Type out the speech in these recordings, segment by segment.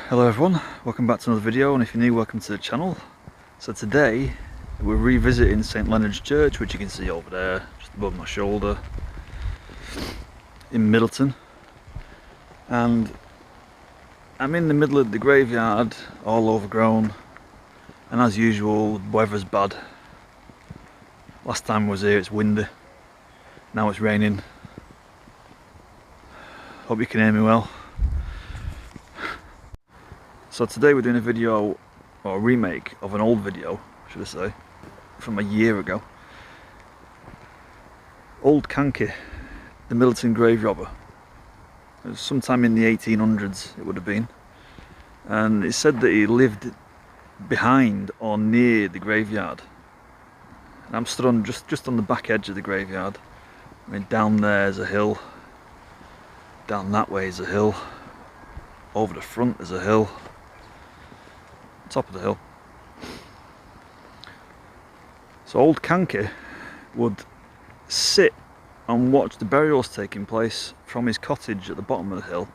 Hello everyone, welcome back to another video, and if you're new, welcome to the channel. So today we're revisiting St. Leonards Church, which you can see over there just above my shoulder in Middleton, and I'm in the middle of the graveyard, all overgrown, and as usual the weather's bad. Last time I was here it's windy, now it's raining. Hope you can hear me well. So today we're doing a video, or a remake of an old video, should I say, from a year ago. Old Canky, the Middleton grave robber. It was sometime in the 1800s it would have been, and it said that he lived behind or near the graveyard. And I'm stood on just on the back edge of the graveyard. I mean, down there's a hill, down that way is a hill, over the front is a hill, top of the hill. So old Canky would sit and watch the burials taking place from his cottage at the bottom of the hill.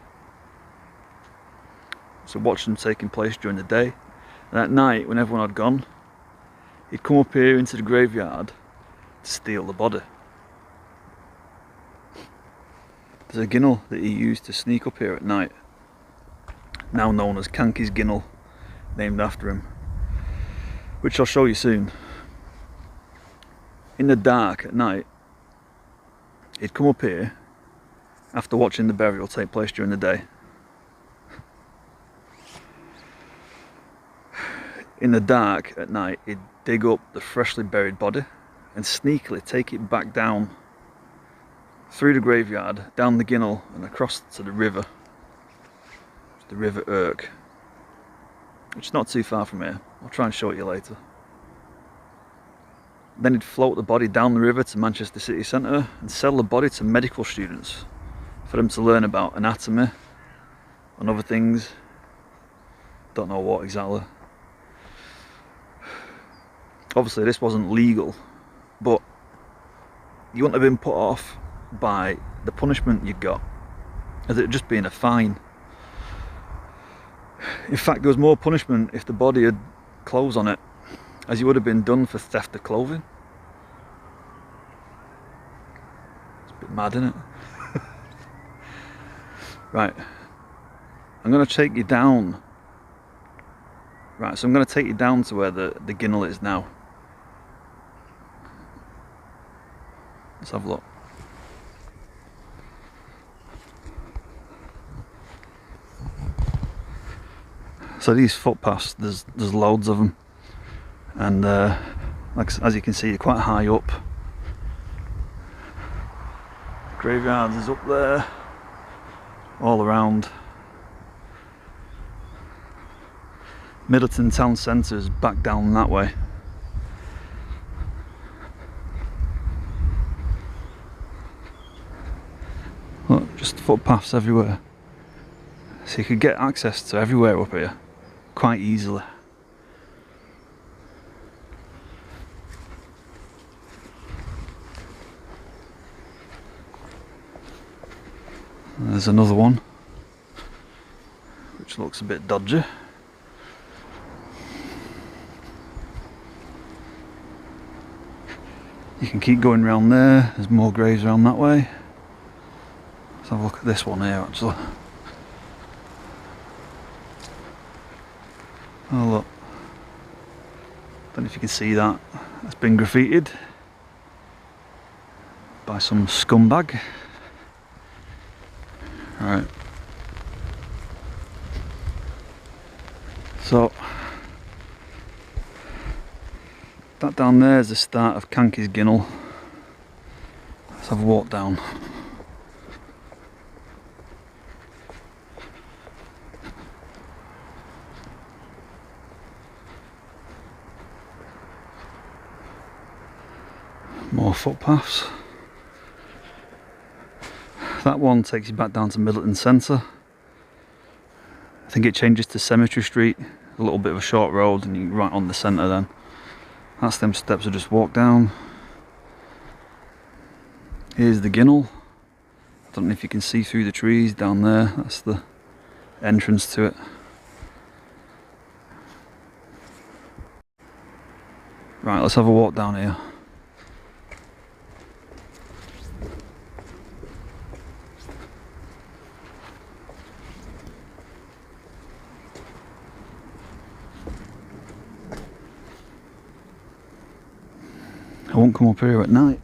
So watch them taking place during the day, and at night when everyone had gone, he'd come up here into the graveyard to steal the body. There's a ginnel that he used to sneak up here at night, now known as Canky's Ginnel, named after him, which I'll show you soon. In the dark at night, he'd come up here after watching the burial take place during the day. In the dark at night, he'd dig up the freshly buried body and sneakily take it back down through the graveyard, down the Ginnel and across to the river Irk, which is not too far from here. I'll try and show it you later. Then he'd float the body down the river to Manchester city centre and sell the body to medical students for them to learn about anatomy and other things. Don't know what exactly. Obviously this wasn't legal, but you wouldn't have been put off by the punishment you got, as it just being a fine. In fact, there was more punishment if the body had clothes on it, as you would have been done for theft of clothing. It's a bit mad, isn't it? Right, I'm going to take you down. Right, so I'm going to take you down to where the Ginnel is now. Let's have a look. So these footpaths, there's loads of them, and as you can see, you're quite high up. Graveyards is up there, all around. Middleton town centre is back down that way. Look, just footpaths everywhere, so you could get access to everywhere up here quite easily. There's another one which looks a bit dodgy. You can keep going around there, there's more graves around that way. Let's have a look at this one here actually. Oh look, don't know if you can see that, that's been graffitied by some scumbag. Right, so that down there is the start of Canky's Ginnel. Let's have a walk down. More footpaths. That one takes you back down to Middleton Centre. I think it changes to Cemetery Street, a little bit of a short road, and you're right on the centre then. That's them steps I just walked down. Here's the Ginnel. I don't know if you can see through the trees down there, that's the entrance to it. Right, let's have a walk down here. I won't come up here at night.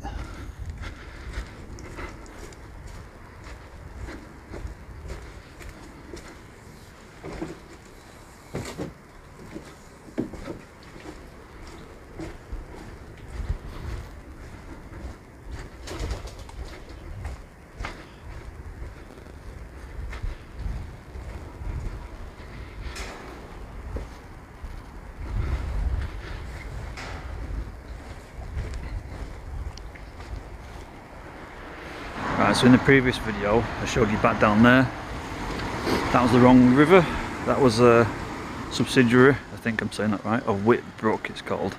Right, so in the previous video I showed you back down there. That was the wrong river. That was a subsidiary, I think I'm saying that right, of Whit Brook it's called.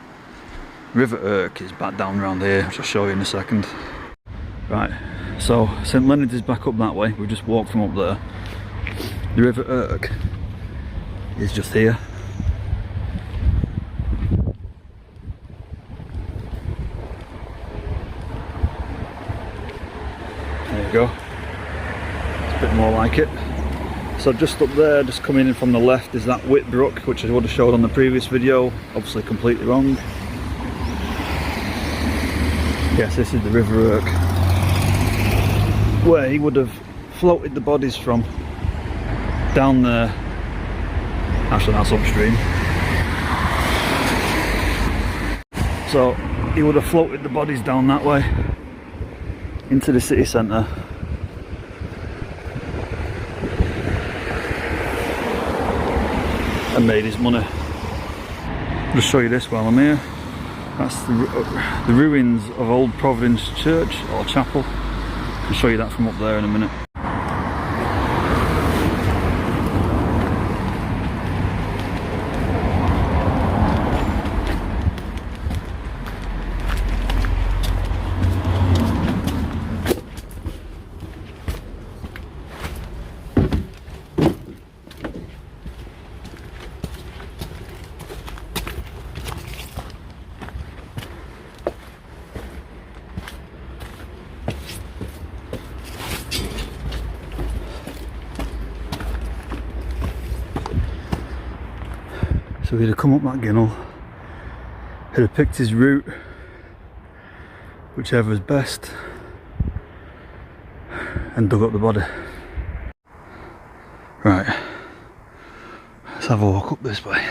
River Irk is back down around here, which I'll show you in a second. Right, so St. Leonards is back up that way. We just walked from up there. The River Irk is just here. There you go. It's a bit more like it. So just up there, just coming in from the left, is that Whit Brook, which I would have showed on the previous video. Obviously completely wrong. Yes, this is the River Irk, where he would have floated the bodies from. Down there. Actually that's upstream. So he would have floated the bodies down that way into the city centre. And made his money. I'll just show you this while I'm here. That's the ruins of Old Providence Church or Chapel. I'll show you that from up there in a minute. So he'd have come up that ginnel, he'd have picked his route, whichever is best, and dug up the body. Right, let's have a walk up this way.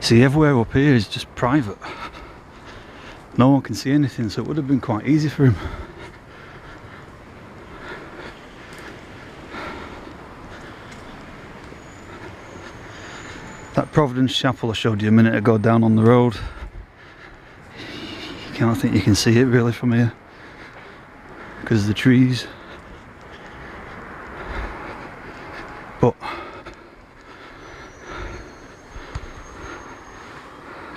See, everywhere up here is just private. No one can see anything, so it would have been quite easy for him. That Providence Chapel I showed you a minute ago down on the road, I can't think you can see it really from here because of the trees. But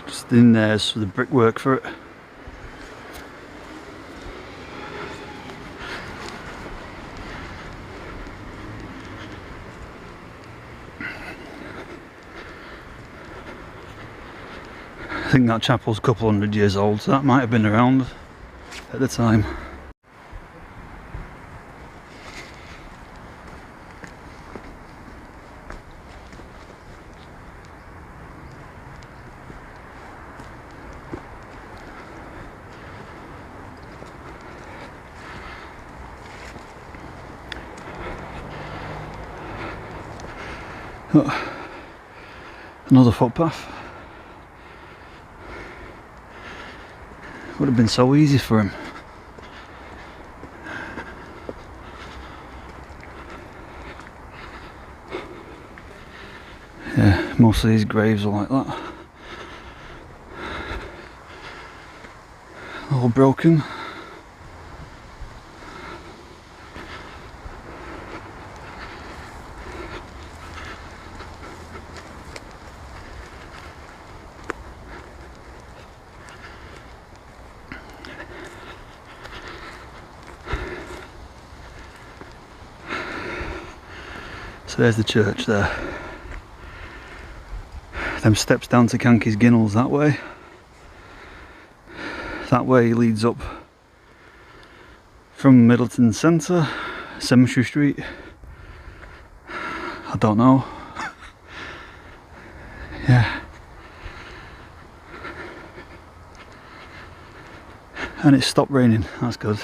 just in there's the brickwork for it. I think that chapel's a couple hundred years old, so that might have been around at the time. Oh, another footpath. Would have been so easy for him. Yeah, most of these graves are like that. All broken. So there's the church there. Them steps down to Canky's Ginnels that way. That way leads up from Middleton Centre, Cemetery Street. I don't know. Yeah. And it's stopped raining, that's good.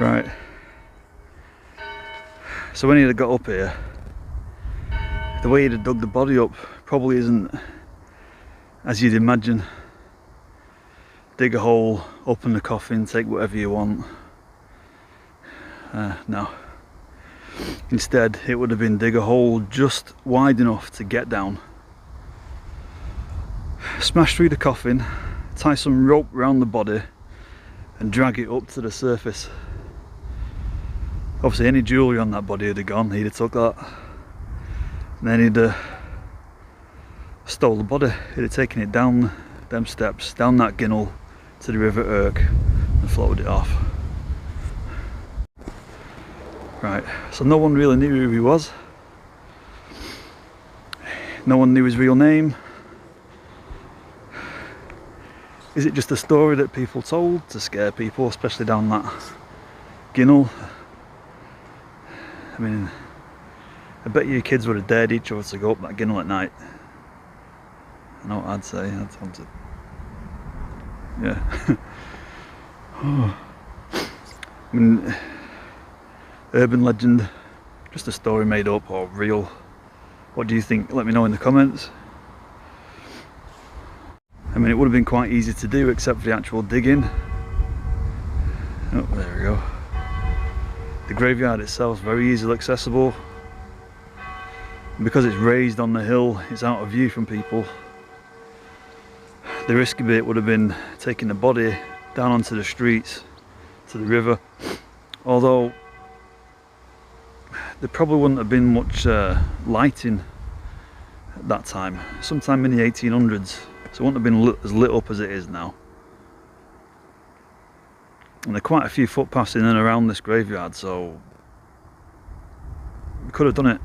Right. So when he'd have got up here, the way he'd have dug the body up probably isn't as you'd imagine. Dig a hole, open the coffin, take whatever you want. No. Instead, it would have been dig a hole just wide enough to get down, smash through the coffin, tie some rope around the body and drag it up to the surface. Obviously any jewellery on that body would have gone, he'd have took that. And then he'd stole the body, he'd have taken it down them steps, down that ginnel to the River Irk and floated it off. Right, so no one really knew who he was. No one knew his real name. Is it just a story that people told to scare people, especially down that ginnel? I mean, I bet you kids would have dared each other to go up that ginnel at night. I know what I'd say, I'd tell them to... Yeah. Oh. I mean, urban legend, just a story made up or real? What do you think? Let me know in the comments. I mean, it would have been quite easy to do except for the actual digging. Oh, there we go. The graveyard itself is very easily accessible. And because it's raised on the hill, it's out of view from people. The risky bit would have been taking the body down onto the streets, to the river. Although there probably wouldn't have been much lighting at that time. Sometime in the 1800s, so it wouldn't have been as lit up as it is now. And there are quite a few footpaths in and around this graveyard, so we could have done it.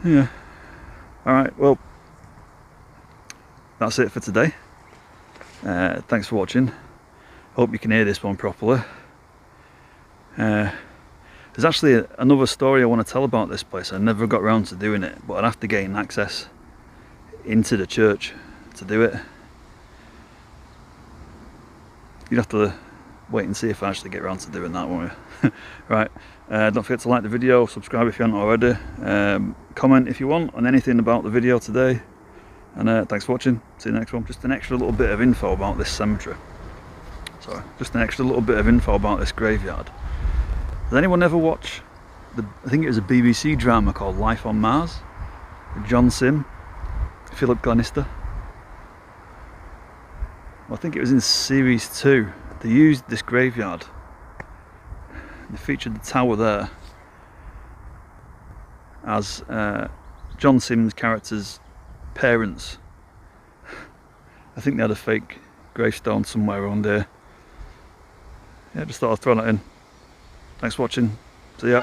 Yeah. Alright, well, that's it for today. Thanks for watching. Hope you can hear this one properly. There's actually another story I want to tell about this place. I never got around to doing it, but I'd have to gain access into the church to do it. You'd have to wait and see if I actually get around to doing that, won't you? Right, don't forget to like the video, subscribe if you haven't already, comment if you want on anything about the video today, and thanks for watching. See you next one. Just an extra little bit of info about this cemetery. Sorry, just an extra little bit of info about this graveyard. Does anyone ever watch, I think it was a BBC drama called Life on Mars, with John Sim, Philip Glenister? Well, I think it was in series 2. They used this graveyard. They featured the tower there as John Sim's character's parents. I think they had a fake gravestone somewhere around here. Yeah, just thought I'd throw that in. Thanks for watching. See ya.